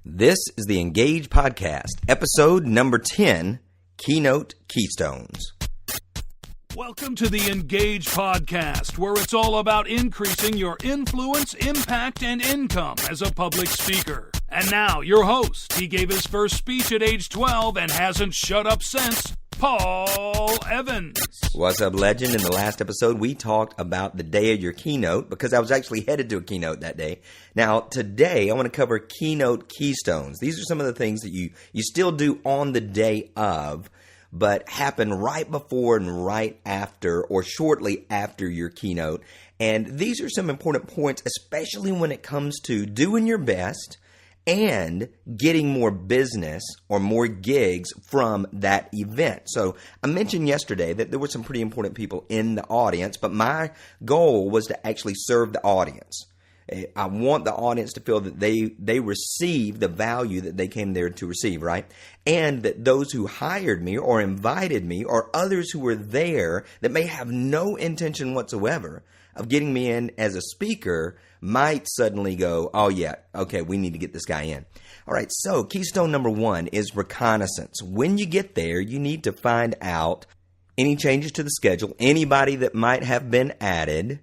This is the Engage Podcast, episode number 10, Keynote Keystones. Welcome to the Engage Podcast, where it's all about increasing your influence, impact, and income as a public speaker. And now, your host. He gave his first speech at age 12 and hasn't shut up since, Paul Evans. What's up, legend? In the last episode, we talked about the day of your keynote because I was actually headed to a keynote that day. Now, today, I want to cover Keynote Keystones. These are some of the things that you still do on the day of, but happen right before and right after or shortly after your keynote. And these are some important points, especially when it comes to doing your best and getting more business or more gigs from that event. So I mentioned yesterday that there were some pretty important people in the audience, but my goal was to actually serve the audience. I want the audience to feel that they receive the value that they came there to receive, right? And that those who hired me or invited me or others who were there that may have no intention whatsoever of getting me in as a speaker might suddenly go, oh yeah, okay, we need to get this guy in. All right, so keystone number 1 is reconnaissance. When you get there, you need to find out any changes to the schedule, anybody that might have been added,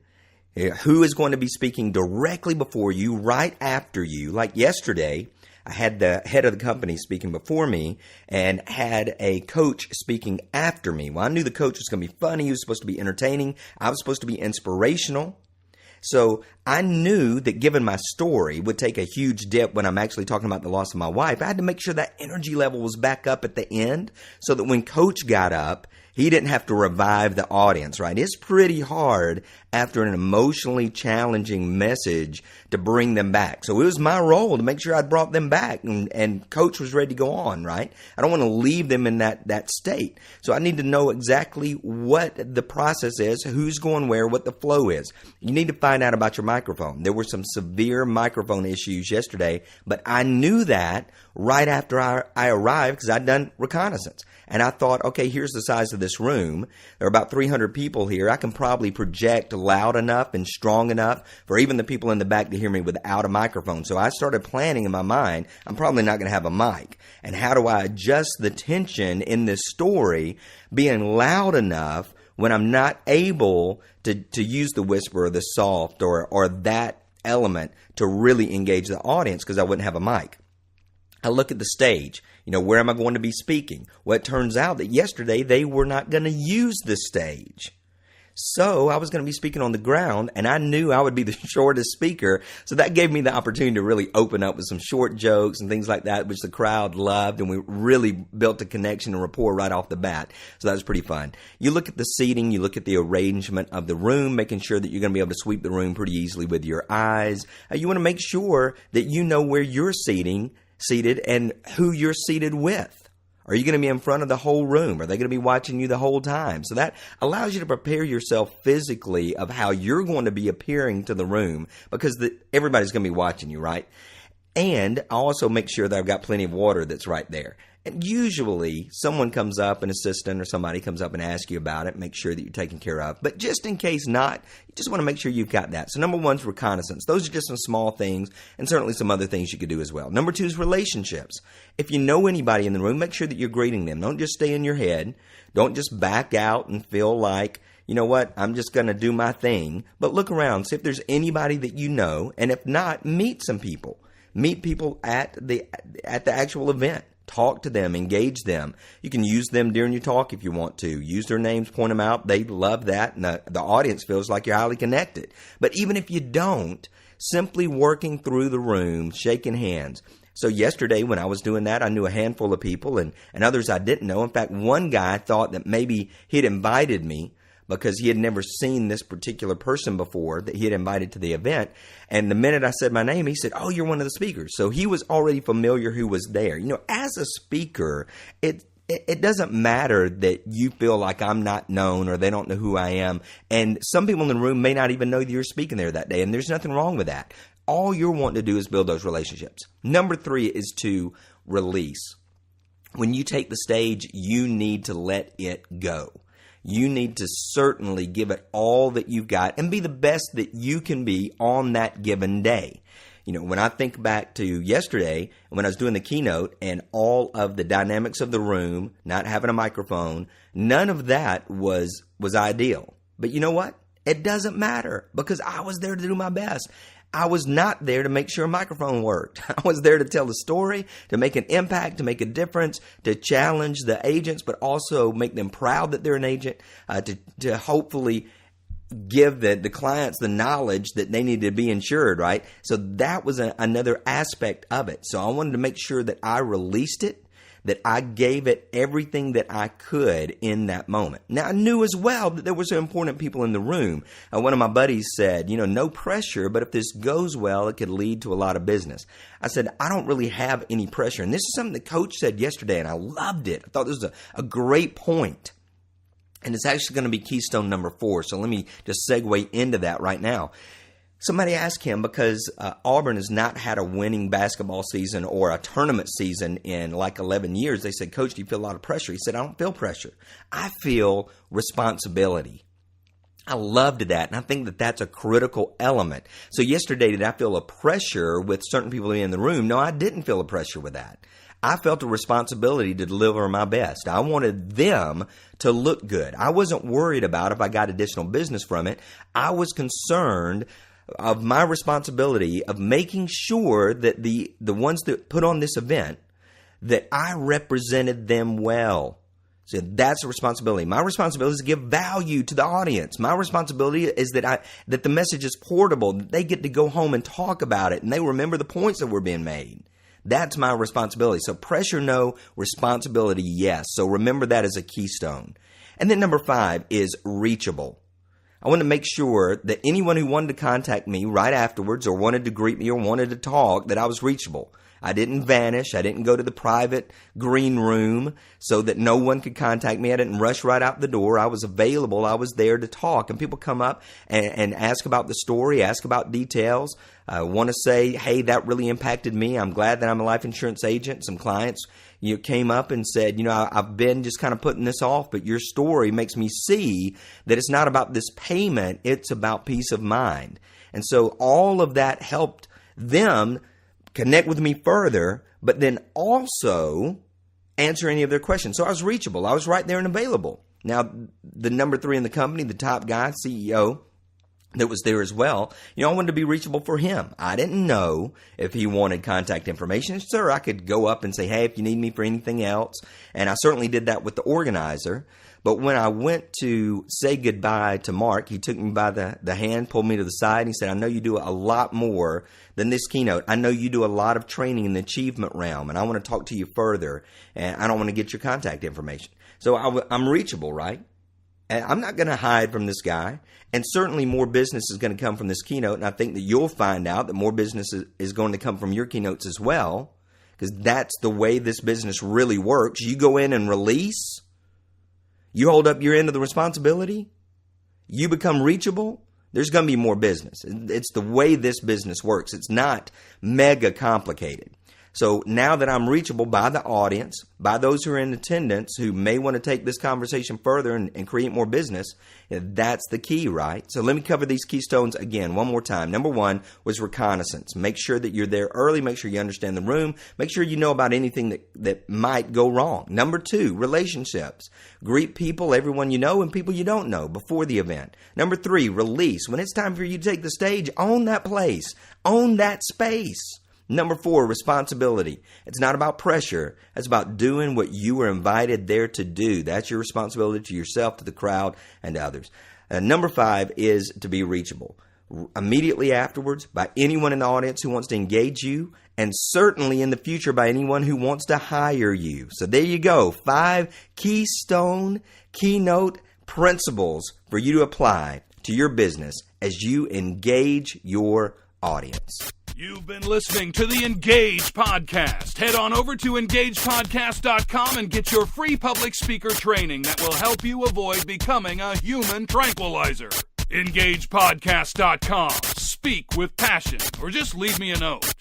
who is going to be speaking directly before you, right after you. Like yesterday, I had the head of the company speaking before me and had a coach speaking after me. Well, I knew the coach was going to be funny. He was supposed to be entertaining. I was supposed to be inspirational. So I knew that given my story would take a huge dip when I'm actually talking about the loss of my wife. I had to make sure that energy level was back up at the end so that when coach got up, he didn't have to revive the audience, right? It's pretty hard after an emotionally challenging message to bring them back. So it was my role to make sure I brought them back and coach was ready to go on, right? I don't want to leave them in that state. So I need to know exactly what the process is, who's going where, what the flow is. You need to find out about your microphone. There were some severe microphone issues yesterday, but I knew that right after I arrived because I'd done reconnaissance. And I thought, okay, here's the size of this room. There are about 300 people here. I can probably project loud enough and strong enough for even the people in the back to hear me without a microphone. So I started planning in my mind, I'm probably not going to have a mic. And how do I adjust the tension in this story being loud enough when I'm not able to use the whisper or the soft or that element to really engage the audience because I wouldn't have a mic. I look at the stage. Where am I going to be speaking? Well, it turns out that yesterday they were not going to use the stage. So I was going to be speaking on the ground, and I knew I would be the shortest speaker. So that gave me the opportunity to really open up with some short jokes and things like that, which the crowd loved, and we really built a connection and rapport right off the bat. So that was pretty fun. You look at the seating, you look at the arrangement of the room, making sure that you're going to be able to sweep the room pretty easily with your eyes. You want to make sure that you know where you're seated and who you're seated with. Are you going to be in front of the whole room? Are they going to be watching you the whole time? So that allows you to prepare yourself physically of how you're going to be appearing to the room because everybody's going to be watching you, right? And I also make sure that I've got plenty of water that's right there. And usually someone comes up, an assistant or somebody comes up and asks you about it, make sure that you're taken care of. But just in case not, you just want to make sure you've got that. So number 1 is reconnaissance. Those are just some small things and certainly some other things you could do as well. Number 2 is relationships. If you know anybody in the room, make sure that you're greeting them. Don't just stay in your head. Don't just back out and feel like, you know what, I'm just going to do my thing. But look around, see if there's anybody that you know. And if not, meet some people. Meet people at the actual event. Talk to them, engage them. You can use them during your talk if you want to. Use their names, point them out. They love that, and the audience feels like you're highly connected. But even if you don't, simply working through the room, shaking hands. So yesterday when I was doing that, I knew a handful of people and others I didn't know. In fact, one guy thought that maybe he'd invited me because he had never seen this particular person before that he had invited to the event. And the minute I said my name, he said, oh, you're one of the speakers. So he was already familiar who was there. As a speaker, it doesn't matter that you feel like I'm not known or they don't know who I am. And some people in the room may not even know that you're speaking there that day. And there's nothing wrong with that. All you're wanting to do is build those relationships. Number 3 is to release. When you take the stage, you need to let it go. You need to certainly give it all that you've got and be the best that you can be on that given day. When I think back to yesterday when I was doing the keynote and all of the dynamics of the room, not having a microphone, none of that was ideal. But you know what? It doesn't matter because I was there to do my best. I was not there to make sure a microphone worked. I was there to tell the story, to make an impact, to make a difference, to challenge the agents, but also make them proud that they're an agent, to hopefully give the clients the knowledge that they need to be insured, right? So that was another aspect of it. So I wanted to make sure that I released it, that I gave it everything that I could in that moment. Now, I knew as well that there were some important people in the room. One of my buddies said, no pressure, but if this goes well, it could lead to a lot of business. I said, I don't really have any pressure. And this is something the coach said yesterday, and I loved it. I thought this was a great point. And it's actually going to be Keystone number 4. So let me just segue into that right now. Somebody asked him, because Auburn has not had a winning basketball season or a tournament season in like 11 years. They said, Coach, do you feel a lot of pressure? He said, I don't feel pressure. I feel responsibility. I loved that, and I think that that's a critical element. So yesterday, did I feel a pressure with certain people in the room? No, I didn't feel a pressure with that. I felt a responsibility to deliver my best. I wanted them to look good. I wasn't worried about if I got additional business from it. I was concerned of my responsibility of making sure that the ones that put on this event, that I represented them well. So that's a responsibility. My responsibility is to give value to the audience. My responsibility is that the message is portable, that they get to go home and talk about it, and they remember the points that were being made. That's my responsibility. So pressure, no. Responsibility, yes. So remember that as a keystone. And then number 5 is reachable. I wanted to make sure that anyone who wanted to contact me right afterwards or wanted to greet me or wanted to talk, that I was reachable. I didn't vanish. I didn't go to the private green room so that no one could contact me. I didn't rush right out the door. I was available. I was there to talk. And people come up and ask about the story, ask about details. I want to say, hey, that really impacted me. I'm glad that I'm a life insurance agent. Some clients came up and said, I've been just kind of putting this off, but your story makes me see that it's not about this payment. It's about peace of mind. And so all of that helped them connect with me further, but then also answer any of their questions. So I was reachable. I was right there and available. Now, the number 3 in the company, the top guy, CEO, that was there as well, I wanted to be reachable for him. I didn't know if he wanted contact information. Sir, I could go up and say, hey, if you need me for anything else. And I certainly did that with the organizer. But when I went to say goodbye to Mark, he took me by the hand, pulled me to the side, and he said, I know you do a lot more than this keynote. I know you do a lot of training in the achievement realm, and I want to talk to you further, and I don't want to get your contact information. So I'm reachable, right? And I'm not going to hide from this guy. And certainly more business is going to come from this keynote, and I think that you'll find out that more business is going to come from your keynotes as well, because that's the way this business really works. You go in and release. You hold up your end of the responsibility, you become reachable, there's going to be more business. It's the way this business works. It's not mega complicated. So now that I'm reachable by the audience, by those who are in attendance who may want to take this conversation further and create more business, that's the key, right? So let me cover these keystones again one more time. Number 1 was reconnaissance. Make sure that you're there early. Make sure you understand the room. Make sure you know about anything that might go wrong. Number 2, relationships. Greet people, everyone you know and people you don't know before the event. Number 3, release. When it's time for you to take the stage, own that place. Own that space. Number 4, responsibility. It's not about pressure. It's about doing what you were invited there to do. That's your responsibility to yourself, to the crowd, and to others. Number 5 is to be reachable. Immediately afterwards, by anyone in the audience who wants to engage you, and certainly in the future by anyone who wants to hire you. So there you go. 5 keystone, keynote principles for you to apply to your business as you engage your audience. You've been listening to the Engage Podcast. Head on over to engagepodcast.com and get your free public speaker training that will help you avoid becoming a human tranquilizer. engagepodcast.com. Speak with passion, or just leave me a note.